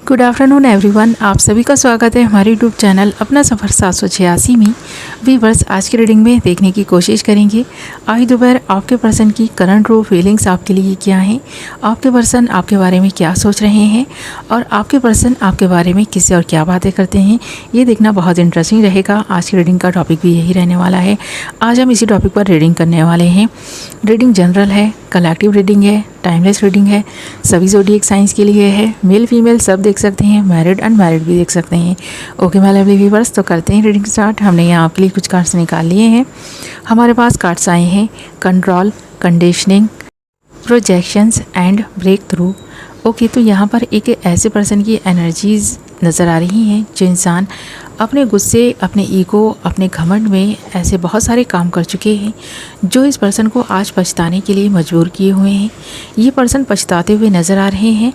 Good afternoon everyone, आप सभी का स्वागत है हमारे यूट्यूब चैनल अपना सफ़र 786 में। व्यूअर्स, आज की रीडिंग में देखने की कोशिश करेंगे आज दोपहर आपके पर्सन की करंट ट्रू फीलिंग्स आपके लिए क्या हैं, आपके पर्सन आपके बारे में क्या सोच रहे हैं और आपके पर्सन आपके बारे में किससे और क्या बातें करते हैं। ये देखना बहुत इंटरेस्टिंग रहेगा। आज की रीडिंग का टॉपिक भी यही रहने वाला है। आज हम इसी टॉपिक पर रीडिंग करने वाले हैं। रीडिंग जनरल है, कलेक्टिव रीडिंग है, टाइमलेस रीडिंग है, सभी ज़ोडिएक साइंस के लिए है। मेल फीमेल सब देख सकते हैं, मैरिड अनमैरिड भी देख सकते हैं। ओके माय लवली व्यूअर्स, तो करते हैं रीडिंग स्टार्ट। हमने यहाँ आपके लिए कुछ कार्ड्स निकाल लिए हैं। हमारे पास कार्ड्स आए हैं control, conditioning, projections and break through. Okay, तो यहाँ पर एक ऐसे पर्सन की एनर्जीज़ नज़र आ रही हैं जो इंसान अपने गुस्से, अपने ईगो, अपने घमंड में ऐसे बहुत सारे काम कर चुके हैं जो इस पर्सन को आज पछताने के लिए मजबूर किए हुए हैं। ये पर्सन पछताते हुए नज़र आ रहे हैं।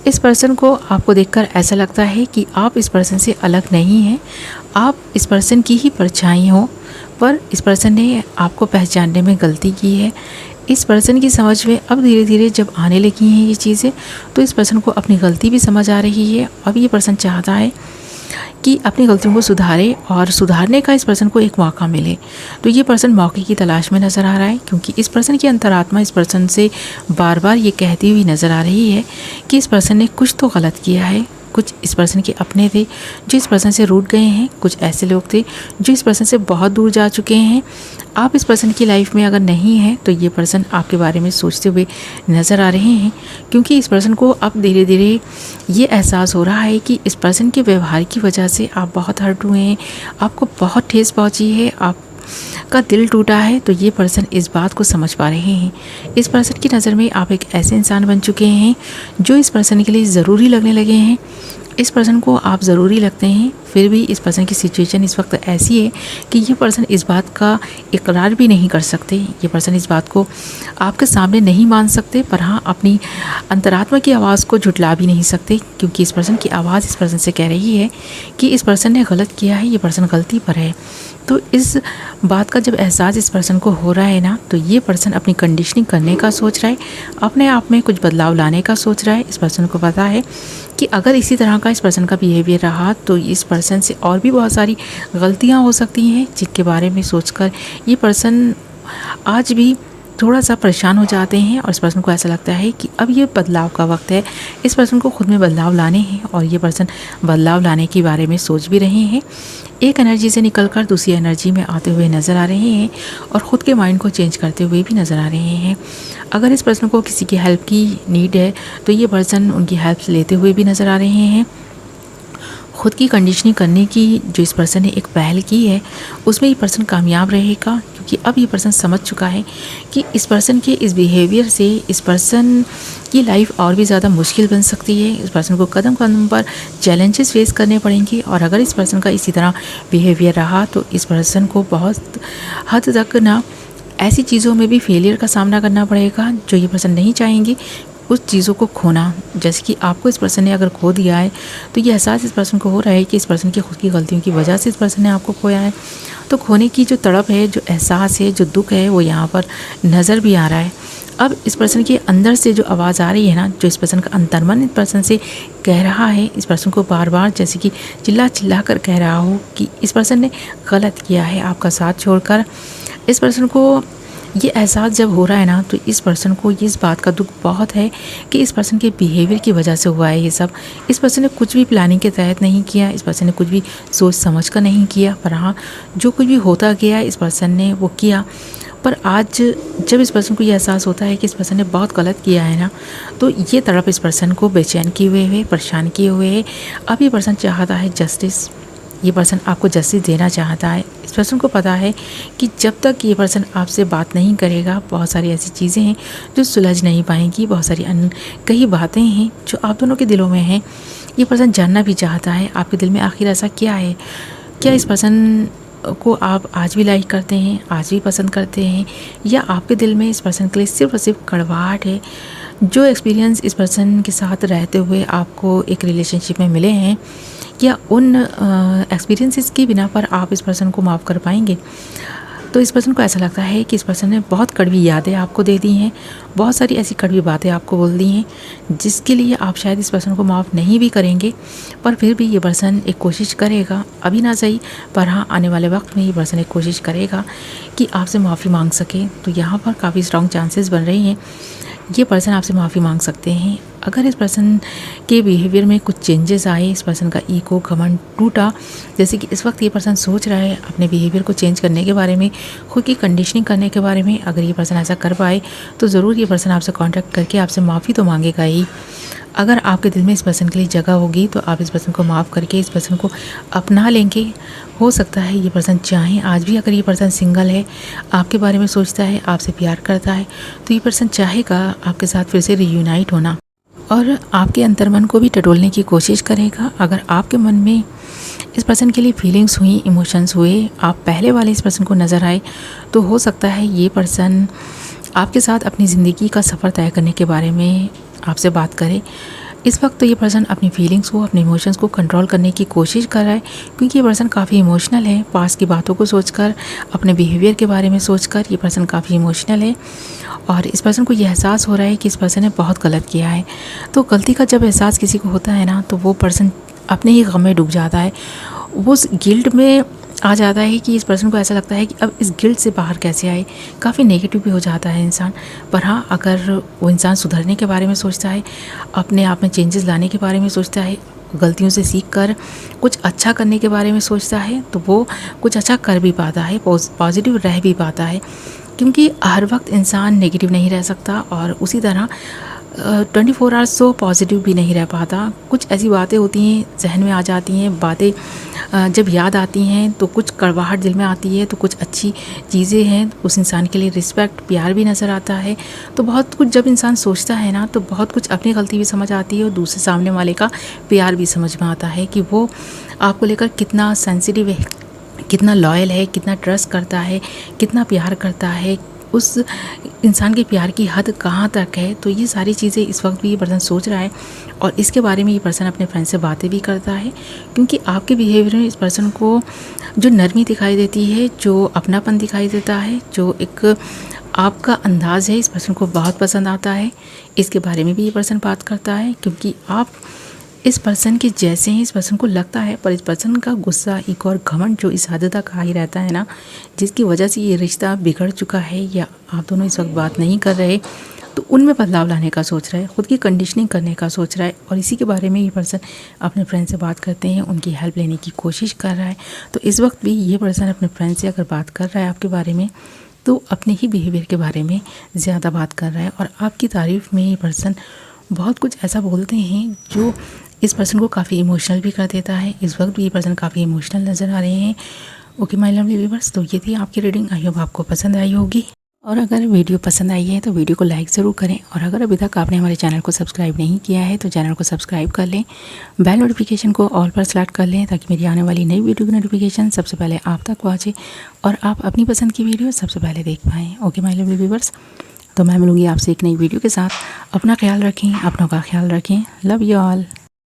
इस पर्सन को आपको देखकर ऐसा लगता है कि आप इस पर्सन से अलग नहीं हैं, आप इस पर्सन की ही परछाई हो, पर इस पर्सन ने आपको पहचानने में गलती की है। इस पर्सन की समझ में अब धीरे धीरे जब आने लगी हैं ये चीज़ें, तो इस पर्सन को अपनी गलती भी समझ आ रही है। अब ये पर्सन चाहता है कि अपनी गलतियों को सुधारे और सुधारने का इस पर्सन को एक मौका मिले। तो ये पर्सन मौके की तलाश में नज़र आ रहा है, क्योंकि इस पर्सन की अंतरात्मा इस पर्सन से बार बार ये कहती हुई नज़र आ रही है कि इस पर्सन ने कुछ तो गलत किया है। कुछ इस पर्सन के अपने थे जो इस पर्सन से रूठ गए हैं, कुछ ऐसे लोग थे जो इस पर्सन से बहुत दूर जा चुके हैं। आप इस पर्सन की लाइफ में अगर नहीं हैं तो ये पर्सन आपके बारे में सोचते हुए नज़र आ रहे हैं, क्योंकि इस पर्सन को अब धीरे धीरे ये एहसास हो रहा है कि इस पर्सन के व्यवहार की वजह से आप बहुत हर्ट हुए हैं, आपको बहुत ठेस पहुंची है, आप का दिल टूटा है। तो ये पर्सन इस बात को समझ पा रहे हैं। इस पर्सन की नज़र में आप एक ऐसे इंसान बन चुके हैं जो इस पर्सन के लिए ज़रूरी लगने लगे हैं। इस पर्सन को आप ज़रूरी लगते हैं, फिर भी इस पर्सन की सिचुएशन इस वक्त ऐसी है कि ये पर्सन इस बात का इकरार भी नहीं कर सकते। ये पर्सन इस बात को आपके सामने नहीं मान सकते, पर हाँ अपनी अंतरात्मा की आवाज़ को झुटला भी नहीं सकते, क्योंकि इस पर्सन की आवाज़ इस पर्सन से कह रही है कि इस पर्सन ने गलत किया है, ये पर्सन गलती पर है। तो इस बात का जब एहसास इस पर्सन को हो रहा है ना, तो ये पर्सन अपनी कंडीशनिंग करने का सोच रहा है, अपने आप में कुछ बदलाव लाने का सोच रहा है। इस पर्सन को पता है कि अगर इसी तरह का इस पर्सन का बिहेवियर रहा तो इस पर्सन से और भी बहुत सारी गलतियां हो सकती हैं, जिनके बारे में सोचकर ये पर्सन आज भी थोड़ा सा परेशान हो जाते हैं। और इस पर्सन को ऐसा लगता है कि अब ये बदलाव का वक्त है, इस पर्सन को खुद में बदलाव लाने हैं और ये पर्सन बदलाव लाने के बारे में सोच भी रहे हैं। एक एनर्जी से निकलकर दूसरी एनर्जी में आते हुए नज़र आ रहे हैं और ख़ुद के माइंड को चेंज करते हुए भी नज़र आ रहे हैं। अगर इस पर्सन को किसी की हेल्प की नीड है तो ये पर्सन उनकी हेल्प लेते हुए भी नज़र आ रहे हैं। खुद की कंडीशनिंग करने की जो इस पर्सन ने एक पहल की है उसमें ये पर्सन कामयाब रहेगा, क्योंकि अब ये पर्सन समझ चुका है कि इस पर्सन के इस बिहेवियर से इस पर्सन की लाइफ और भी ज़्यादा मुश्किल बन सकती है। इस पर्सन को कदम कदम पर चैलेंजेस फेस करने पड़ेंगे और अगर इस पर्सन का इसी तरह बिहेवियर रहा तो इस पर्सन को बहुत हद तक ना ऐसी चीज़ों में भी फेलियर का सामना करना पड़ेगा जो ये पर्सन नहीं चाहेंगे, उस चीज़ों को खोना। जैसे कि आपको इस पर्सन ने अगर खो दिया है तो ये एहसास इस पर्सन को हो रहा है कि इस पर्सन की खुद की गलतियों की वजह से इस पर्सन ने आपको खोया है। तो खोने की जो तड़प है, जो एहसास है, जो दुख है, वो यहाँ पर नज़र भी आ रहा है। अब इस पर्सन के अंदर से जो आवाज़ आ रही है ना, जो इस पर्सन का अंतर्मन इस पर्सन से कह रहा है, इस पर्सन को बार बार जैसे कि चिल्ला चिल्ला कर कह रहा हो कि इस पर्सन ने गलत किया है आपका साथ छोड़कर। इस पर्सन को ये एहसास जब हो रहा है ना, तो इस पर्सन को इस बात का दुख बहुत है कि इस पर्सन के बिहेवियर की वजह से हुआ है ये सब। इस पर्सन ने कुछ भी प्लानिंग के तहत नहीं किया, इस पर्सन ने कुछ भी सोच समझ कर नहीं किया, पर हाँ जो कुछ भी होता गया इस पर्सन ने वो किया। पर आज जब इस पर्सन को ये एहसास होता है कि इस पर्सन ने बहुत गलत किया है ना, तो ये तड़प इस पर्सन को बेचैन किए हुए है, परेशान किए हुए है। अब ये पर्सन चाहता है जस्टिस, ये पर्सन आपको जस्टिस देना चाहता है। इस पर्सन को पता है कि जब तक ये पर्सन आपसे बात नहीं करेगा, बहुत सारी ऐसी चीज़ें हैं जो सुलझ नहीं पाएंगी, बहुत सारी कई बातें हैं जो आप दोनों के दिलों में हैं। ये पर्सन जानना भी चाहता है आपके दिल में आखिर ऐसा क्या है। क्या इस पर्सन को आप आज भी लाइक करते हैं, आज भी पसंद करते हैं, या आपके दिल में इस पर्सन के लिए सिर्फ और सिर्फ कड़वाहट है। जो एक्सपीरियंस इस पर्सन के साथ रहते हुए आपको एक रिलेशनशिप में मिले हैं, या उन एक्सपीरियंसेस की बिना पर आप इस पर्सन को माफ़ कर पाएंगे। तो इस पर्सन को ऐसा लगता है कि इस पर्सन ने बहुत कड़वी यादें आपको दे दी हैं, बहुत सारी ऐसी कड़वी बातें आपको बोल दी हैं जिसके लिए आप शायद इस पर्सन को माफ़ नहीं भी करेंगे, पर फिर भी ये पर्सन एक कोशिश करेगा, अभी ना सही पर हाँ आने वाले वक्त में ये पर्सन एक कोशिश करेगा कि आपसे माफ़ी मांग सके। तो यहाँ पर काफ़ी स्ट्रॉन्ग चांसेस बन रही हैं, ये पर्सन आपसे माफ़ी मांग सकते हैं। अगर इस पर्सन के बिहेवियर में कुछ चेंजेस आए, इस पर्सन का ईगो घमंड टूटा, जैसे कि इस वक्त ये पर्सन सोच रहा है अपने बिहेवियर को चेंज करने के बारे में, खुद की कंडीशनिंग करने के बारे में, अगर ये पर्सन ऐसा कर पाए तो ज़रूर ये पर्सन आपसे कांटेक्ट करके आपसे माफ़ी तो मांगेगा ही। अगर आपके दिल में इस पर्सन के लिए जगह होगी तो आप इस पर्सन को माफ़ करके इस पर्सन को अपना लेंगे। हो सकता है ये पर्सन चाहे आज भी, अगर ये पर्सन सिंगल है, आपके बारे में सोचता है, आपसे प्यार करता है, तो ये पर्सन चाहेगा आपके साथ फिर से रियूनाइट होना और आपके अंतर्मन को भी टटोलने की कोशिश करेगा। अगर आपके मन में इस पर्सन के लिए फीलिंग्स हुई, इमोशंस हुए, आप पहले वाले इस पर्सन को नज़र आए, तो हो सकता है ये पर्सन आपके साथ अपनी ज़िंदगी का सफ़र तय करने के बारे में आपसे बात करे। इस वक्त तो ये पर्सन अपनी फीलिंग्स को, अपने इमोशंस को कंट्रोल करने की कोशिश कर रहा है, क्योंकि ये पर्सन काफ़ी इमोशनल है। पास्ट की बातों को सोचकर, अपने बिहेवियर के बारे में सोचकर ये पर्सन काफ़ी इमोशनल है और इस पर्सन को ये एहसास हो रहा है कि इस पर्सन ने बहुत गलत किया है। तो गलती का जब एहसास किसी को होता है ना, तो वो पर्सन अपने ही गम में डूब जाता है, वो उस गिल्ट में आ जाता है कि इस पर्सन को ऐसा लगता है कि अब इस गिल्ट से बाहर कैसे आए। काफ़ी नेगेटिव भी हो जाता है इंसान। पर हाँ, अगर वो इंसान सुधरने के बारे में सोचता है, अपने आप में चेंजेस लाने के बारे में सोचता है, गलतियों से सीख कर कुछ अच्छा करने के बारे में सोचता है, तो वो कुछ अच्छा कर भी पाता है, पॉजिटिव रह भी पाता है। क्योंकि हर वक्त इंसान नेगेटिव नहीं रह सकता और उसी तरह 24 आवर्स तो पॉजिटिव भी नहीं रह पाता। कुछ ऐसी बातें होती हैं, जहन में आ जाती हैं, बातें जब याद आती हैं तो कुछ कड़वाहट दिल में आती है, तो कुछ अच्छी चीज़ें हैं, उस इंसान के लिए रिस्पेक्ट, प्यार भी नज़र आता है। तो बहुत कुछ जब इंसान सोचता है ना, तो बहुत कुछ अपनी गलती भी समझ आती है और दूसरे सामने वाले का प्यार भी समझ में आता है कि वो आपको लेकर कितना सेंसिटिव है, कितना लॉयल है, कितना ट्रस्ट करता है, कितना प्यार करता है, उस इंसान के प्यार की हद कहाँ तक है। तो ये सारी चीज़ें इस वक्त भी ये पर्सन सोच रहा है और इसके बारे में ये पर्सन अपने फ्रेंड से बातें भी करता है, क्योंकि आपके बिहेवियर में इस पर्सन को जो नरमी दिखाई देती है, जो अपनापन दिखाई देता है, जो एक आपका अंदाज़ है, इस पर्सन को बहुत पसंद आता है। इसके बारे में भी ये पर्सन बात करता है, क्योंकि आप इस पर्सन के जैसे हैं, इस पर्सन को लगता है। पर इस पर्सन का गुस्सा, एक और घमंड जो इस हद तक आ ही रहता है ना, जिसकी वजह से ये रिश्ता बिगड़ चुका है या आप दोनों इस वक्त बात नहीं कर रहे, तो उनमें बदलाव लाने का सोच रहा है, ख़ुद की कंडीशनिंग करने का सोच रहा है और इसी के बारे में ये पर्सन अपने फ्रेंड से बात करते हैं, उनकी हेल्प लेने की कोशिश कर रहा है। तो इस वक्त भी ये पर्सन अपने फ्रेंड से अगर बात कर रहा है आपके बारे में, तो अपने ही बिहेवियर के बारे में ज़्यादा बात कर रहा है और आपकी तारीफ़ में ये पर्सन बहुत कुछ ऐसा बोलते हैं जो इस पर्सन को काफ़ी इमोशनल भी कर देता है। इस वक्त भी ये पर्सन काफ़ी इमोशनल नज़र आ रहे हैं। ओके माय लवली व्यूअर्स, तो ये थी आपकी रीडिंग। आई होप आपको पसंद आई होगी और अगर वीडियो पसंद आई है तो वीडियो को लाइक ज़रूर करें और अगर अभी तक आपने हमारे चैनल को सब्सक्राइब नहीं किया है तो चैनल को सब्सक्राइब कर लें, बेल नोटिफिकेशन को ऑल पर सेलेक्ट कर लें ताकि मेरी आने वाली नई वीडियो की नोटिफिकेशन सबसे पहले आप तक पहुँचे और आप अपनी पसंद की वीडियो सबसे पहले देख पाएँ। ओके माय लवली व्यूअर्स, तो मैं मिलूँगी आपसे एक नई वीडियो के साथ। अपना ख्याल रखें, अपनों का ख्याल रखें। Love you all.